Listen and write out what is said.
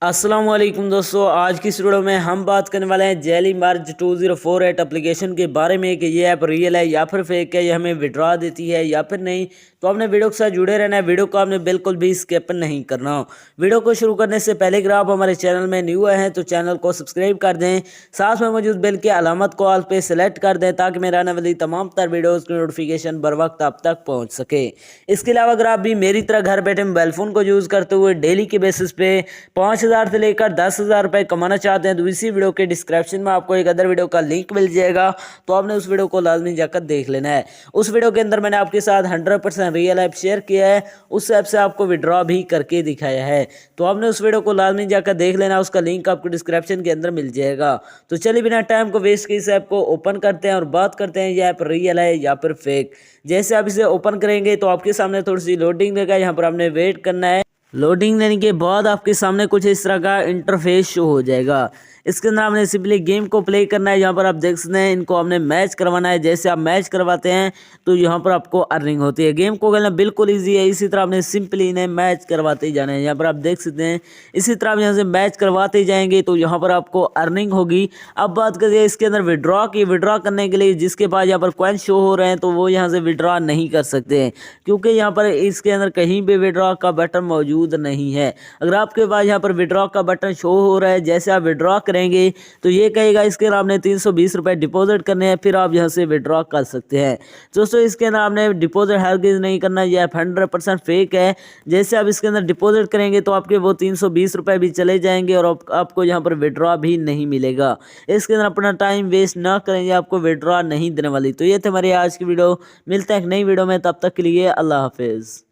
अस्सलामुअलैकुम दोस्तों, आज की इस वीडियो में हम बात करने वाले हैं जेली मार्ज 2048 एप्लीकेशन के बारे में कि ये ऐप रियल है या फिर फेक है, ये हमें विड्रॉ देती है या फिर नहीं। तो आपने वीडियो के साथ जुड़े रहना है, वीडियो को आपने बिल्कुल भी स्किप नहीं करना हो। वीडियो को शुरू करने से पहले अगर आप हमारे चैनल में न्यू आए हैं तो चैनल को सब्सक्राइब कर दें, साथ में मौजूद बेल की अलामत को ऑल पे सेलेक्ट कर दें ताकि मेरे आने वाली तमाम तर वीडियोज़ की नोटिफिकेशन बर वक्त आप तक पहुँच सके। इसके अलावा अगर आप भी मेरी तरह घर बैठे मोबाइल फ़ोन को यूज़ करते हुए डेली के बेसिस पे 5,000 से लेकर 10,000 रुपये कमाना चाहते हैं तो इसी वीडियो के डिस्क्रिप्शन में आपको एक अदर वीडियो का लिंक मिल जाएगा, तो आपने उस वीडियो को लाजमी जाकर देख लेना है। उस वीडियो के अंदर मैंने आपके साथ 100% रियल ऐप शेयर किया है, उस ऐप से आपको विड्रॉ भी करके दिखाया है, तो आपने उस वीडियो को लाजमी जाकर देख लेना, उसका लिंक आपको डिस्क्रिप्शन के अंदर मिल जाएगा। तो चलिए बिना टाइम को वेस्ट किए इस ऐप को ओपन करते हैं और बात करते हैं ये ऐप रियल है या फिर फेक। जैसे आप इसे ओपन करेंगे तो आपके सामने थोड़ी सी लोडिंग देगा, यहाँ पर आपने वेट करना है। लोडिंग लेने के बाद आपके सामने कुछ इस तरह का इंटरफेस शो हो जाएगा। इसके अंदर आपने सिंपली गेम को प्ले करना है। यहाँ पर आप देख सकते हैं इनको आपने मैच करवाना है। जैसे आप मैच करवाते हैं तो यहाँ पर आपको अर्निंग होती है। गेम को खेलना बिल्कुल इजी है, इसी तरह आपने सिंपली इन्हें मैच करवाते ही जाना है। यहाँ पर आप देख सकते हैं इसी तरह आप यहाँ से मैच करवाते ही जाएंगे तो यहाँ पर आपको अर्निंग होगी। अब बात करिए इसके अंदर विड्रॉ की। विड्रॉ करने के लिए जिसके पास यहाँ पर कॉइन शो हो रहे हैं तो वो यहाँ से विड्रॉ नहीं कर सकते हैं, क्योंकि यहाँ पर इसके अंदर कहीं भी विड्रॉ का बटन मौजूद नहीं है। अगर आपके पास यहाँ पर विड्रॉ का बटन शो हो रहा है, जैसे आप विड्रॉ करेंगे तो ये कहेगा इसके अंदर आपने 320 रुपये डिपॉजिट करने हैं, फिर आप यहाँ से विड्रॉ कर सकते हैं। दोस्तों इसके अंदर आपने डिपॉजिट हरगिज़ नहीं करना, यह 100% फेक है। जैसे आप इसके अंदर डिपॉजिट करेंगे तो आपके वो 320 रुपये भी चले जाएंगे और आपको यहाँ पर विड्रॉ भी नहीं मिलेगा। इसके अंदर अपना टाइम वेस्ट ना करेंगे, आपको विड्रॉ नहीं देने वाली। तो ये थे हमारी आज की वीडियो, मिलते हैं एक नई वीडियो में, तब तक के लिए अल्लाह हाफिज़।